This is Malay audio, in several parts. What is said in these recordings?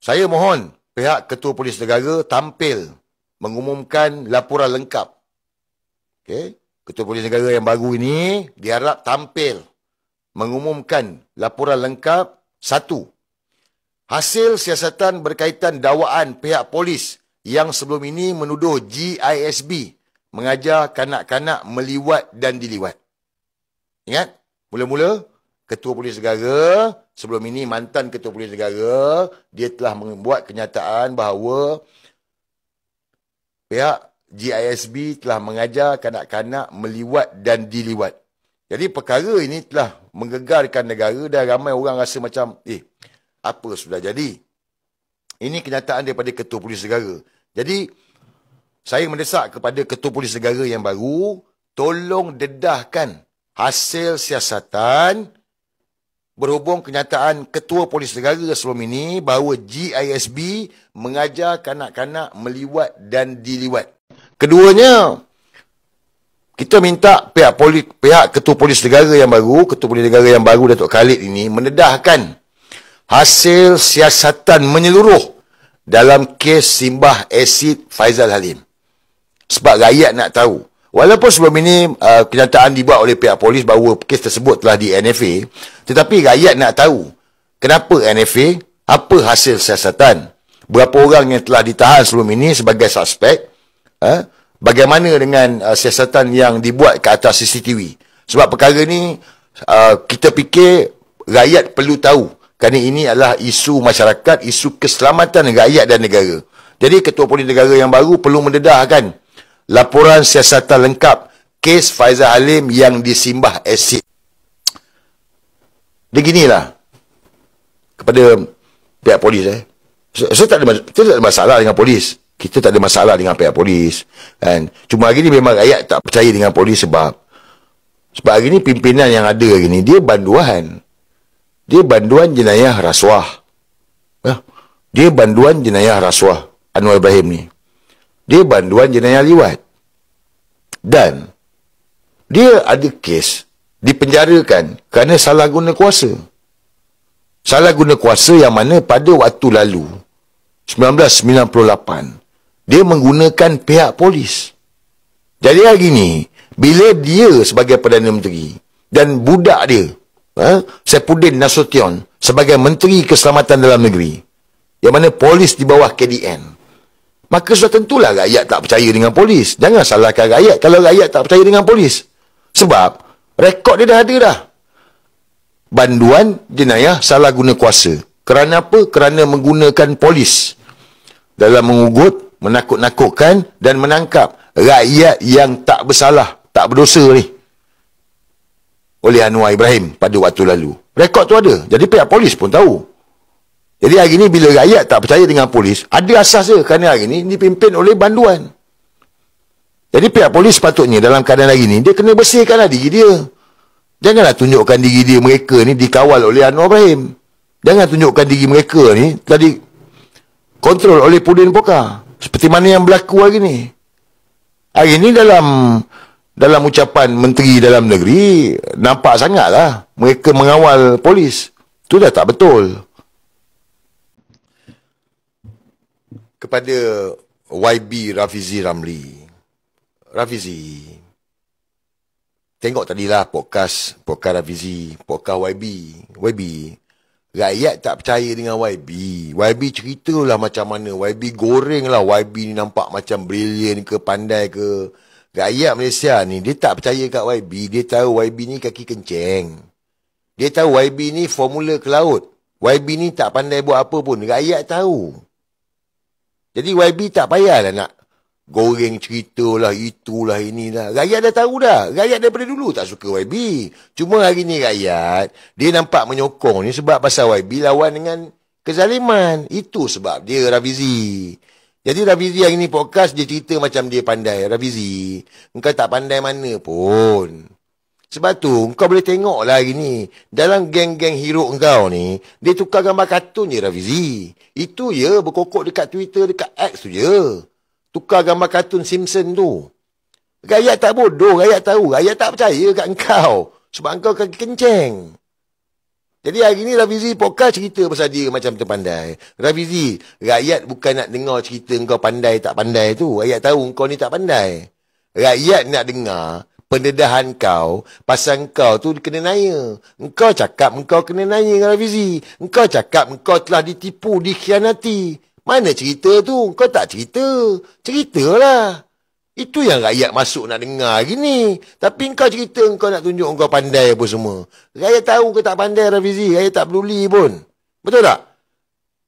Saya mohon pihak Ketua Polis Negara tampil mengumumkan laporan lengkap. Okey, Ketua Polis Negara yang baru ini diharap tampil mengumumkan laporan lengkap. 1. Hasil siasatan berkaitan dakwaan pihak polis yang sebelum ini menuduh GISB mengajar kanak-kanak meliwat dan diliwat. Ingat, mula-mula Ketua Polis Negara, sebelum ini mantan Ketua Polis Negara, dia telah membuat kenyataan bahawa pihak GISB telah mengajar kanak-kanak meliwat dan diliwat. Jadi perkara ini telah menggegarkan negara dan ramai orang rasa macam, apa sudah jadi? Ini kenyataan daripada Ketua Polis Negara. Jadi, saya mendesak kepada Ketua Polis Negara yang baru, tolong dedahkan hasil siasatan berhubung kenyataan Ketua Polis Negara sebelum ini bahawa GISB mengajar kanak-kanak meliwat dan diliwat. Keduanya, kita minta pihak Ketua Polis Negara yang baru, Ketua Polis Negara yang baru Datuk Khalid ini mendedahkan hasil siasatan menyeluruh dalam kes simbah asid Faizal Halim. Sebab rakyat nak tahu. Walaupun sebelum ini kenyataan dibuat oleh pihak polis bahawa kes tersebut telah di NFA, tetapi rakyat nak tahu kenapa NFA, apa hasil siasatan, berapa orang yang telah ditahan sebelum ini sebagai suspek, bagaimana dengan siasatan yang dibuat ke atas CCTV. Sebab perkara ni kita fikir rakyat perlu tahu kerana ini adalah isu masyarakat, isu keselamatan rakyat dan negara. Jadi Ketua Polis Negara yang baru perlu mendedahkan laporan siasatan lengkap kes Faizal Halim yang disimbah asid. Dia ginilah kepada pihak polis. Saya tak ada masalah dengan polis. Kita tak ada masalah dengan pihak polis. Kan? Cuma hari ni memang rakyat tak percaya dengan polis sebab hari ni pimpinan yang ada hari ni, dia banduan. Dia banduan jenayah rasuah. Dia banduan jenayah rasuah Anwar Ibrahim ni. Dia banduan jenayah liwat. Dan dia ada kes dipenjarakan kerana salah guna kuasa. Salah guna kuasa yang mana pada waktu lalu 1998 dia menggunakan pihak polis. Jadi hari ni bila dia sebagai Perdana Menteri dan budak dia Saifuddin Nasution sebagai Menteri Keselamatan Dalam Negeri, yang mana polis di bawah KDN, maka sudah tentulah rakyat tak percaya dengan polis. Jangan salahkan rakyat kalau rakyat tak percaya dengan polis. Sebab rekod dia dah ada dah. Banduan jenayah salah guna kuasa. Kerana apa? Kerana menggunakan polis dalam mengugut, menakut-nakutkan dan menangkap rakyat yang tak bersalah, tak berdosa ni oleh Anwar Ibrahim pada waktu lalu. Rekod tu ada. Jadi pihak polis pun tahu. Jadi hari ni bila rakyat tak percaya dengan polis, ada asas dia kerana hari ni dipimpin oleh banduan. Jadi pihak polis sepatutnya dalam keadaan hari ni, dia kena bersihkanlah diri dia. Janganlah tunjukkan diri dia mereka ni dikawal oleh Anwar Ibrahim. Jangan tunjukkan diri mereka ni telah dikontrol oleh Pudin Poka. Seperti mana yang berlaku hari ni. Hari ni dalam ucapan Menteri Dalam Negeri, nampak sangatlah mereka mengawal polis. Itu dah tak betul. Kepada YB Rafizi Ramli. Rafizi, tengok tadilah podcast Rafizi, podcast YB. Rakyat tak percaya dengan YB. YB ceritalah macam mana. YB goreng lah. YB ni nampak macam brilliant ke, pandai ke. Rakyat Malaysia ni, dia tak percaya kat YB. Dia tahu YB ni kaki kenceng. Dia tahu YB ni formula ke laut. YB ni tak pandai buat apa pun. Rakyat tahu. Jadi YB tak payahlah nak goreng cerita lah, itulah, inilah. Rakyat dah tahu dah. Rakyat daripada dulu tak suka YB. Cuma hari ni rakyat, dia nampak menyokong ni sebab pasal YB lawan dengan kezaliman. Itu sebab dia, Rafizi. Jadi Rafizi hari ni podcast, dia cerita macam dia pandai. Rafizi, engkau tak pandai mana pun. Sebab tu, engkau boleh tengok lah hari ni. Dalam geng-geng hero engkau ni, dia tukar gambar kartun je, Rafizi. Itu je, berkokok dekat Twitter, dekat X tu je. Tukar gambar kartun Simpson tu. Rakyat tak bodoh, rakyat tahu. Rakyat tak percaya kat engkau. Sebab engkau kaki kenceng. Jadi hari ni Rafizi podcast cerita pasal dia macam terpandai. Rafizi, rakyat bukan nak dengar cerita kau pandai tak pandai tu. Rakyat tahu kau ni tak pandai. Rakyat nak dengar pendedahan kau pasal kau tu kena naya. Engkau cakap engkau kena naya, Rafizi. Engkau cakap engkau telah ditipu, dikhianati. Mana cerita tu? Kau tak cerita. Ceritalah. Itu yang rakyat masuk nak dengar hari ni. Tapi kau cerita kau nak tunjuk kau pandai apa semua. Rakyat tahu kau tak pandai, Rafizi. Rakyat tak peduli pun. Betul tak?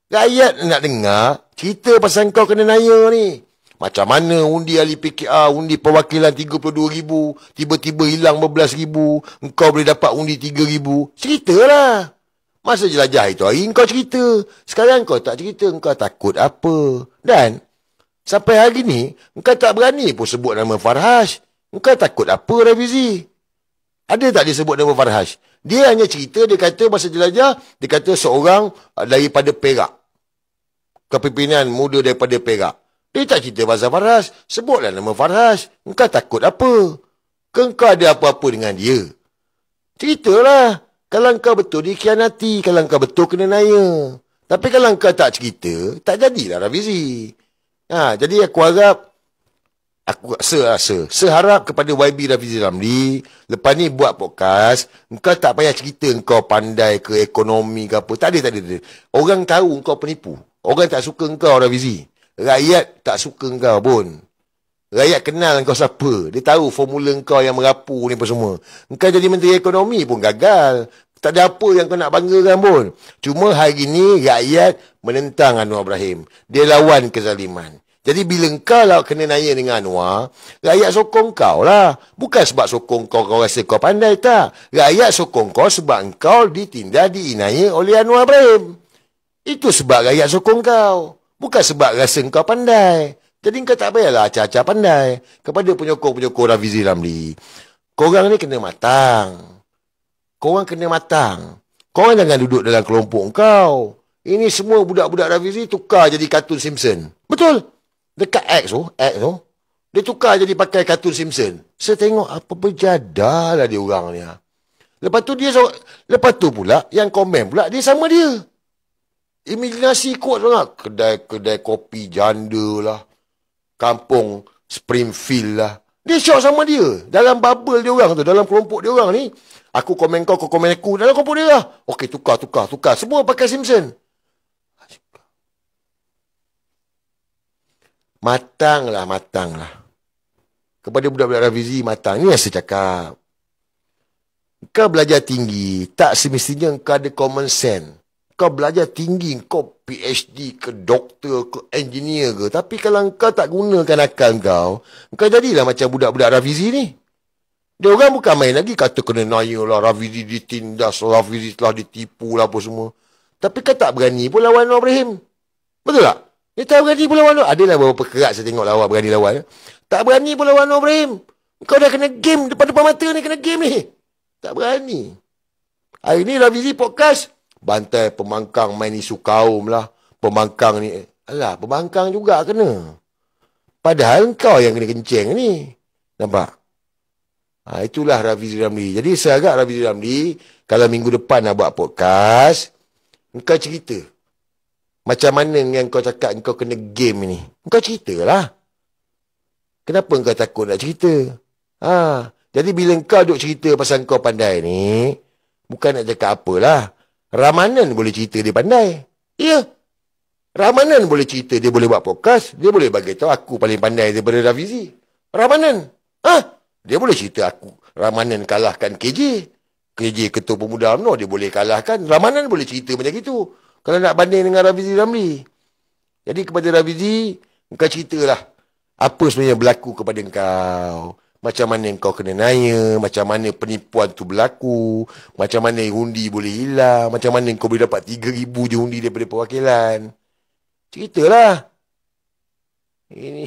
Rakyat nak dengar cerita pasal kau kena naya ni. Macam mana undi ahli PKR, undi perwakilan 32,000, tiba-tiba hilang 12,000, engkau boleh dapat undi 3,000. Ceritalah. Masa jelajah itu hari kau cerita. Sekarang kau tak cerita, kau takut apa. Dan sampai hari ni, engkau tak berani pun sebut nama Farhas. Engkau takut apa, Rafizi? Ada tak dia sebut nama Farhas? Dia hanya cerita, dia kata masa jelajah, dia kata seorang daripada Perak. Kepimpinan muda daripada Perak. Dia tak cerita pasal Farhas. Sebutlah nama Farhas. Engkau takut apa? Engkau ada apa-apa dengan dia? Ceritalah. Kalau engkau betul dikhianati, kalau engkau betul kena naya. Tapi kalau engkau tak cerita, tak jadilah, Rafizi. Jadi aku harap, aku seharap kepada YB Rafizi Ramli, lepas ni buat podcast, engkau tak payah cerita engkau pandai ke ekonomi ke apa. Tak ada. Orang tahu engkau penipu. Orang tak suka engkau, Rafizi. Rakyat tak suka engkau pun. Rakyat kenal engkau siapa. Dia tahu formula engkau yang merapu ni apa semua. Engkau jadi Menteri Ekonomi pun gagal. Tak ada apa yang kau nak banggakan pun. Cuma hari ni rakyat menentang Anwar Ibrahim. Dia lawan kezaliman. Jadi bila engkau lah kena naya dengan Anwar, rakyat sokong kau lah. Bukan sebab sokong kau rasa kau pandai, tak. Rakyat sokong kau sebab engkau ditindak, diinaya oleh Anwar Ibrahim. Itu sebab rakyat sokong kau. Bukan sebab rasa kau pandai. Jadi kau tak payahlah acah-acah pandai. Kepada penyokong-penyokong Rafizi Ramli, korang ni kena matang. Korang kena matang. Korang jangan duduk dalam kelompok kau. Ini semua budak-budak Rafizi tukar jadi kartun Simpson. Betul. Dekat X tu. Dia tukar jadi pakai kartun Simpson. Saya tengok apa berjadah lah dia orang ni. Lepas tu pula, yang komen pula, dia sama dia. Imajinasi kuat sangat. Kedai kopi janda lah. Kampung Springfield lah. Dia syok sama dia. Dalam bubble dia orang tu. Dalam kelompok dia orang ni. Aku komen kau komen aku. Dalam kelompok dia lah. Okey, tukar. Semua pakai Simpson. Matanglah. Kepada budak-budak Rafizi, matang. Ini yang saya cakap. Kau belajar tinggi. Tak semestinya kau ada common sense. Kau belajar tinggi, kau PhD ke doktor ke engineer ke. Tapi kalau kau tak gunakan akal kau jadilah macam budak-budak Rafizi ni. Dia orang bukan main lagi kata kena naya lah, Rafizi ditindas, Rafizi telah ditipu lah apa semua. Tapi kau tak berani pun lawan Anwar Ibrahim. Betul tak? Dia tak berani pun lawan. Adalah beberapa kerat saya tengok lawan berani lawan. Tak berani pun lawan Anwar Ibrahim. Kau dah kena game depan-depan mata ni, kena game ni. Tak berani. Hari ni Rafizi podcast. Bantai pembangkang main isu kaum lah. Pembangkang ni. Alah, pembangkang juga kena. Padahal kau yang kena kencing ni. Nampak? Itulah Rafizi Ramli. Jadi saya agak Rafizi Ramli, kalau minggu depan nak buat podcast, engkau cerita. Macam mana yang kau cakap engkau kena game ni. Engkau ceritalah. Kenapa engkau takut nak cerita? Jadi bila engkau duk cerita pasal engkau pandai ni, bukan nak cakap apalah. Ramanan boleh cerita dia pandai. Ya. Ramanan boleh cerita dia boleh buat podcast. Dia boleh bagi tahu aku paling pandai daripada Rafizi. Ramanan. Dia boleh cerita aku. Ramanan kalahkan KJ. KJ Ketua Pemuda UMNO dia boleh kalahkan. Ramanan boleh cerita macam itu. Kalau nak banding dengan Rafizi Ramli. Jadi kepada Rafizi, engkau ceritalah. Apa sebenarnya berlaku kepada engkau. Macam mana kau kena naya, macam mana penipuan tu berlaku, macam mana undi boleh hilang, macam mana kau boleh dapat 3,000 je undi daripada perwakilan. Ceritalah. Ini